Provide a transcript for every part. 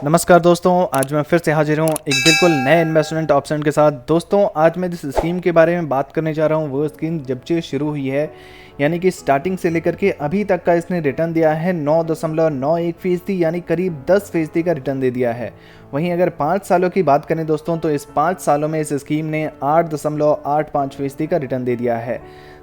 नमस्कार दोस्तों, आज मैं फिर से हाजिर हूँ एक बिल्कुल नए इन्वेस्टमेंट ऑप्शन के साथ। दोस्तों, आज मैं जिस स्कीम के बारे में बात करने जा रहा हूँ वो स्कीम जब से शुरू हुई है, यानी कि स्टार्टिंग से लेकर के अभी तक का इसने रिटर्न दिया है 9.91%, यानी करीब 10% का रिटर्न दे दिया है। वहीं अगर 5 सालों की बात करें दोस्तों, तो इस 5 सालों में इस स्कीम ने 8.85% का रिटर्न दे दिया है।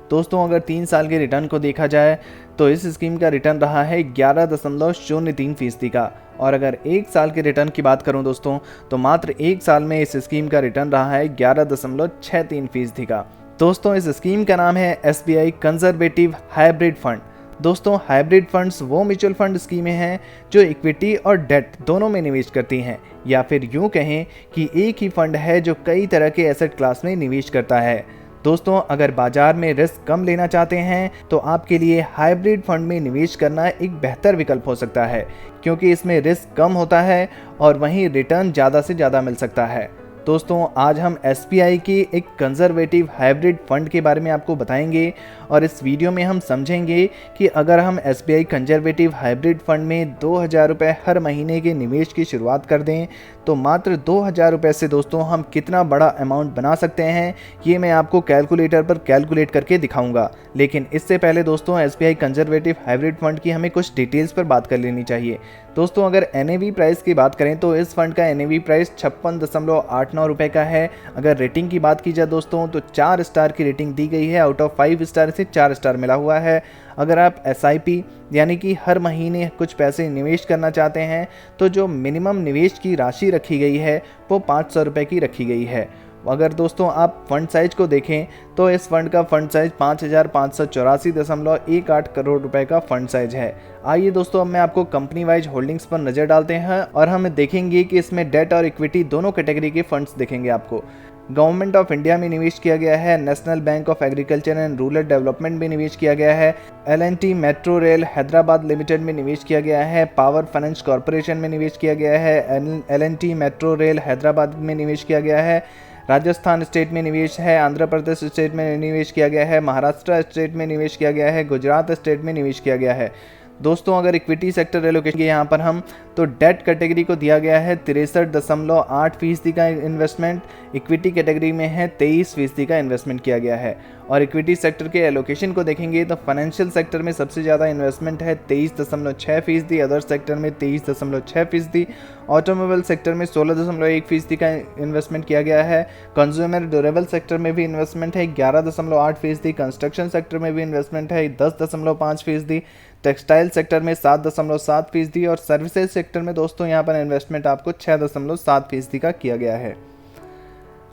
दोस्तों, अगर 3 साल के रिटर्न को देखा जाए तो इस स्कीम का रिटर्न रहा है 11.03% का। और अगर 1 साल के रिटर्न की बात करूं दोस्तों, तो मात्र 1 साल में इस स्कीम का रिटर्न रहा है 11.63% का। दोस्तों, इस स्कीम का नाम है SBI कंजर्वेटिव हाइब्रिड फंड। दोस्तों, हाइब्रिड फंड्स वो म्यूचुअल फंड स्कीमें हैं जो इक्विटी और डेट दोनों में निवेश करती हैं, या फिर यूं कहें कि एक ही फंड है जो कई तरह के एसेट क्लास में निवेश करता है। दोस्तों, अगर बाजार में रिस्क कम लेना चाहते हैं तो आपके लिए हाइब्रिड फंड में निवेश करना एक बेहतर विकल्प हो सकता है, क्योंकि इसमें रिस्क कम होता है और वहीं रिटर्न ज़्यादा से ज़्यादा मिल सकता है। दोस्तों, आज हम SBI की एक कंजर्वेटिव हाइब्रिड फंड के बारे में आपको बताएंगे और इस वीडियो में हम समझेंगे कि अगर हम SBI कंजर्वेटिव हाइब्रिड फंड में 2000 रुपये हर महीने के निवेश की शुरुआत कर दें तो मात्र 2000 रुपये से दोस्तों हम कितना बड़ा अमाउंट बना सकते हैं, ये मैं आपको कैलकुलेटर पर कैलकुलेट करके दिखाऊंगा। लेकिन इससे पहले दोस्तों, SBI कंजर्वेटिव हाइब्रिड फंड की हमें कुछ डिटेल्स पर बात कर लेनी चाहिए। दोस्तों, अगर NAV प्राइस की बात करें तो इस फंड का NAV प्राइस 56.89 रुपये का है। अगर रेटिंग की बात की जाए दोस्तों, तो 4 स्टार की रेटिंग दी गई है। आउट ऑफ 5 स्टार से 4 स्टार मिला हुआ है। अगर आप SIP यानी कि हर महीने कुछ पैसे निवेश करना चाहते हैं तो जो मिनिमम निवेश की राशि रखी गई है वो 500 रुपये की रखी गई है। अगर दोस्तों आप फंड साइज को देखें तो इस फंड का फंड साइज 5584.18 करोड़ रुपए का फंड साइज है। आइए दोस्तों, अब मैं आपको कंपनी वाइज होल्डिंग्स पर नज़र डालते हैं और हम देखेंगे कि इसमें डेट और इक्विटी दोनों कैटेगरी के फंड्स दिखेंगे आपको। गवर्नमेंट ऑफ इंडिया में निवेश किया गया है, national bank of agriculture and rural development में निवेश किया गया है, L&T metro rail Hyderabad limited में निवेश किया गया है, पावर फाइनेंस कॉरपोरेशन में निवेश किया गया है, L&T मेट्रो रेल हैदराबाद में निवेश किया गया है, राजस्थान स्टेट में निवेश है, आंध्र प्रदेश स्टेट में निवेश किया गया है, महाराष्ट्र स्टेट में निवेश किया गया है, गुजरात स्टेट में निवेश किया गया है। दोस्तों, अगर इक्विटी सेक्टर एलोकेशन के यहाँ पर हम तो डेट कैटेगरी को दिया गया है 63.8% का इन्वेस्टमेंट, इक्विटी कैटेगरी में है 23% का इन्वेस्टमेंट किया गया है। और इक्विटी सेक्टर के एलोकेशन को देखेंगे तो फाइनेंशियल सेक्टर में सबसे ज़्यादा इन्वेस्टमेंट है 23.6%, अदर सेक्टर में 23.6%, ऑटोमोबाइल सेक्टर में 16.1% का इन्वेस्टमेंट किया गया है, कंज्यूमर ड्यूरेबल सेक्टर में भी इन्वेस्टमेंट है 11.8%, कंस्ट्रक्शन सेक्टर में भी इन्वेस्टमेंट है 10.5%, टेक्सटाइल सेक्टर में 7.7% और सर्विसेज सेक्टर में दोस्तों यहाँ पर इन्वेस्टमेंट आपको 6.7% का किया गया है।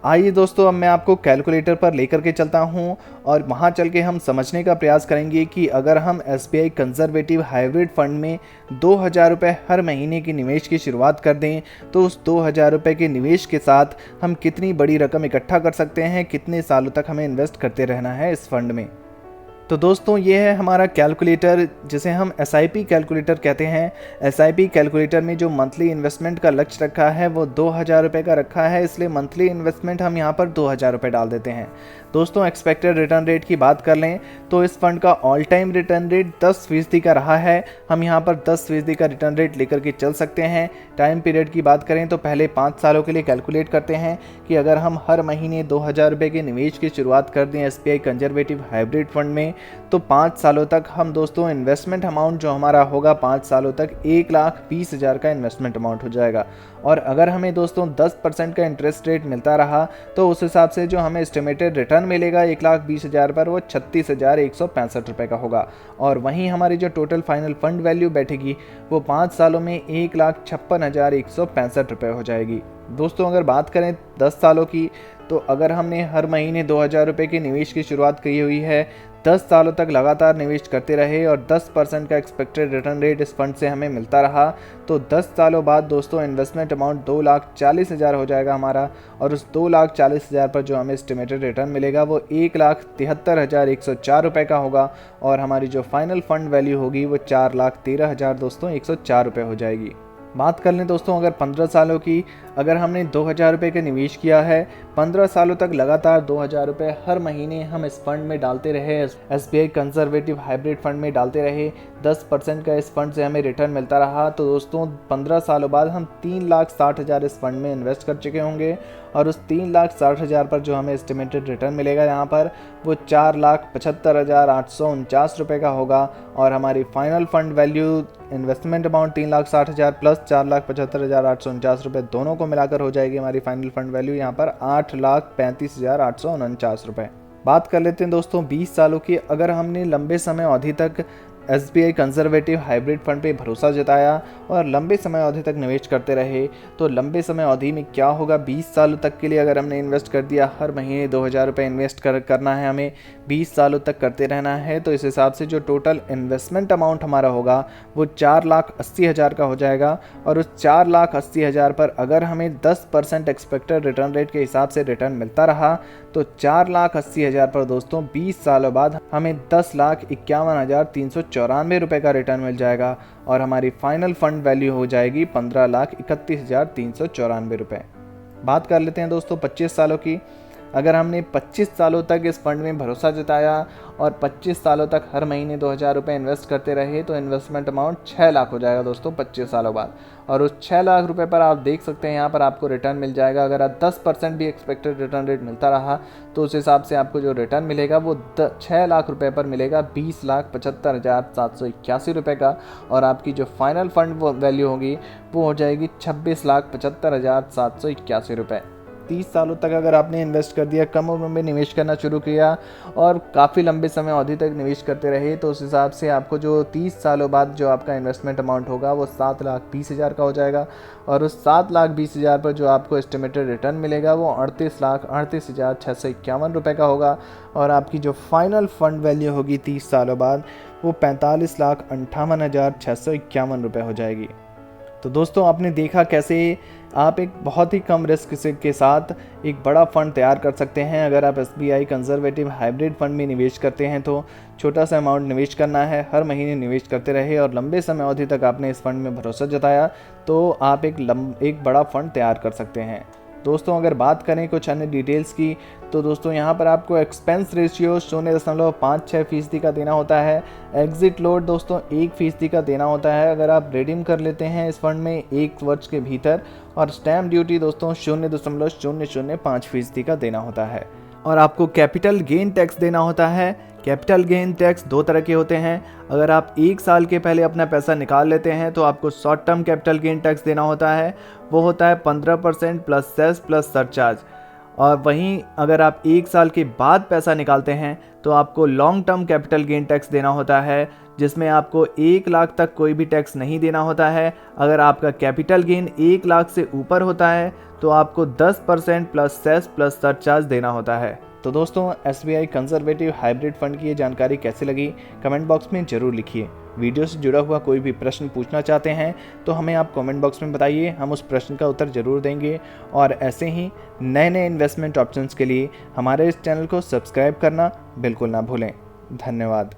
आइए दोस्तों, अब मैं आपको कैलकुलेटर पर लेकर के चलता हूं और वहां चल के हम समझने का प्रयास करेंगे कि अगर हम SBI कंजर्वेटिव हाइब्रिड फंड में 2000 रुपये हर महीने की निवेश की शुरुआत कर दें तो उस 2000 रुपये के निवेश के साथ हम कितनी बड़ी रकम इकट्ठा कर सकते हैं, कितने सालों तक हमें इन्वेस्ट करते रहना है इस फंड में। तो दोस्तों, ये है हमारा कैलकुलेटर जिसे हम SIP कैलकुलेटर कहते हैं। SIP कैलकुलेटर में जो मंथली इन्वेस्टमेंट का लक्ष्य रखा है वो 2000 रुपये का रखा है, इसलिए मंथली इन्वेस्टमेंट हम यहाँ पर 2000 रुपये डाल देते हैं। दोस्तों, एक्सपेक्टेड रिटर्न रेट की बात कर लें तो इस फंड का ऑल टाइम रिटर्न रेट 10% का रहा है। हम यहाँ पर 10% का रिटर्न रेट लेकर के चल सकते हैं। टाइम पीरियड की बात करें तो पहले 5 सालों के लिए कैलकुलेट करते हैं कि अगर हम हर महीने 2000 रुपये के निवेश की शुरुआत कर दें SBI कंजर्वेटिव हाइब्रिड फंड में तो 5 सालों तक हम दोस्तों इन्वेस्टमेंट अमाउंट जो हमारा होगा 5 सालों तक 1,20,000 का इन्वेस्टमेंट अमाउंट हो जाएगा। और अगर हमें दोस्तों 10% का इंटरेस्ट रेट मिलता रहा तो उस हिसाब से जो हमें एस्टिमेटेड रिटर्न मिलेगा 1,20,000 पर वो 36,165 रुपये का होगा। और वहीं हमारी जो टोटल फाइनल फंड वैल्यू बैठेगी वो 5 सालों में 1,56,165 रुपये हो जाएगी। दोस्तों, अगर बात करें 10 सालों की तो अगर हमने हर महीने 2000 रुपये के निवेश की शुरुआत की हुई है, 10 सालों तक लगातार निवेश करते रहे और 10% का एक्सपेक्टेड रिटर्न रेट इस फंड से हमें मिलता रहा तो 10 सालों बाद दोस्तों इन्वेस्टमेंट अमाउंट 2,40,000 हो जाएगा हमारा। और उस 2,40,000 पर जो हमें एस्टिमेटेड रिटर्न मिलेगा वो 1,73,104 रुपये का होगा। और हमारी जो फाइनल फंड वैल्यू होगी वो 4,13,000 दोस्तों 104 रुपये हो जाएगी। बात कर लें दोस्तों अगर 15 सालों की, अगर हमने 2000 रुपये का निवेश किया है, 15 सालों तक लगातार 2000 रुपये हर महीने हम इस फंड में डालते रहे, SBI कंजर्वेटिव हाइब्रिड फंड में डालते रहे, 10% का इस फंड से हमें रिटर्न मिलता रहा तो दोस्तों 15 सालों बाद हम 3,60,000 इस फंड में इन्वेस्ट कर चुके होंगे और उस 3,60,000 पर जो हमें एस्टिमेटेड रिटर्न मिलेगा यहाँ पर वो 4,75,849 रुपये का होगा और हमारी final fund value investment amount 3,60,000 plus 4,75,849 रुपये दोनों को मिलाकर हो जाएगी हमारी फाइनल फंड वैल्यू यहाँ पर 8,35,849 रुपये। बात कर लेते हैं दोस्तों 20 सालों की। अगर हमने लंबे समय अवधि तक SBI कंजर्वेटिव हाइब्रिड फंड पे भरोसा जताया और लंबे समय अवधि तक निवेश करते रहे तो लंबे समय अवधि में क्या होगा, 20 सालों तक के लिए अगर हमने इन्वेस्ट कर दिया, हर महीने 2,000 रुपये इन्वेस्ट करना है, हमें 20 सालों तक करते रहना है, तो इस हिसाब से जो टोटल इन्वेस्टमेंट अमाउंट हमारा होगा वो 4,80,000 का हो जाएगा। और उस 4,80,000 पर अगर हमें 10% एक्सपेक्टेड रिटर्न रेट के हिसाब से रिटर्न मिलता रहा तो 4,80,000 पर दोस्तों 20 सालों बाद हमें 10,51,394 रुपये का रिटर्न मिल जाएगा और हमारी फाइनल फंड वैल्यू हो जाएगी 15,31,394 रुपये। बात कर लेते हैं दोस्तों 25 सालों की। अगर हमने 25 सालों तक इस फंड में भरोसा जताया और 25 सालों तक हर महीने 2,000 रुपये इन्वेस्ट करते रहे तो इन्वेस्टमेंट अमाउंट 6 लाख हो जाएगा दोस्तों 25 सालों बाद। और उस 6 लाख रुपए पर आप देख सकते हैं यहाँ पर आपको रिटर्न मिल जाएगा। अगर आप 10% भी एक्सपेक्टेड रिटर्न रेट मिलता रहा तो उस हिसाब से आपको जो रिटर्न मिलेगा वो 6 लाख रुपए पर मिलेगा 20,75,781 रुपये का और आपकी जो फाइनल फंड वैल्यू होगी वो हो जाएगी 26,75,781 रुपये। 30 सालों तक अगर आपने इन्वेस्ट कर दिया, कम उम्र में निवेश करना शुरू किया और काफ़ी लंबे समय अवधि तक निवेश करते रहे तो उस हिसाब से आपको जो 30 सालों बाद जो आपका इन्वेस्टमेंट अमाउंट होगा वो 7,20,000 का हो जाएगा और उस 7,20,000 पर जो आपको एस्टिमेटेड रिटर्न मिलेगा वो 38,38,651 रुपये का होगा और आपकी जो फाइनल फंड वैल्यू होगी 30 सालों बाद वो 45,58,651 रुपये हो जाएगी। तो दोस्तों आपने देखा कैसे आप एक बहुत ही कम रिस्क के साथ एक बड़ा फंड तैयार कर सकते हैं। अगर आप SBI कंजर्वेटिव हाइब्रिड फंड में निवेश करते हैं तो छोटा सा अमाउंट निवेश करना है, हर महीने निवेश करते रहे और लंबे समय अवधि तक आपने इस फंड में भरोसा जताया तो आप एक बड़ा फंड तैयार कर सकते हैं। दोस्तों अगर बात करें कुछ अन्य डिटेल्स की तो दोस्तों यहाँ पर आपको एक्सपेंस रेशियो 0.56% का देना होता है। एग्जिट लोड दोस्तों 1% का देना होता है अगर आप रिडीम कर लेते हैं इस फंड में 1 वर्ष के भीतर और स्टैम्प ड्यूटी दोस्तों 0.005% का देना होता है। और आपको कैपिटल गेन टैक्स देना होता है। कैपिटल गेन टैक्स 2 तरह के होते हैं। अगर आप 1 साल के पहले अपना पैसा निकाल लेते हैं तो आपको short term capital gain tax देना होता है, वो होता है 15% प्लस सेस प्लस सरचार्ज। और वहीं अगर आप 1 साल के बाद पैसा निकालते हैं तो आपको long term capital gain tax देना होता है जिसमें आपको 1 लाख तक कोई भी टैक्स नहीं देना होता है। अगर आपका कैपिटल गेन 1 लाख से ऊपर होता है तो आपको 10% प्लस सेस प्लस सरचार्ज देना होता है। तो दोस्तों SBI कंजर्वेटिव हाइब्रिड फंड की ये जानकारी कैसी लगी कमेंट बॉक्स में ज़रूर लिखिए। वीडियो से जुड़ा हुआ कोई भी प्रश्न पूछना चाहते हैं तो हमें आप कमेंट बॉक्स में बताइए, हम उस प्रश्न का उत्तर ज़रूर देंगे। और ऐसे ही नए इन्वेस्टमेंट ऑप्शंस के लिए हमारे इस चैनल को सब्सक्राइब करना बिल्कुल ना भूलें। धन्यवाद।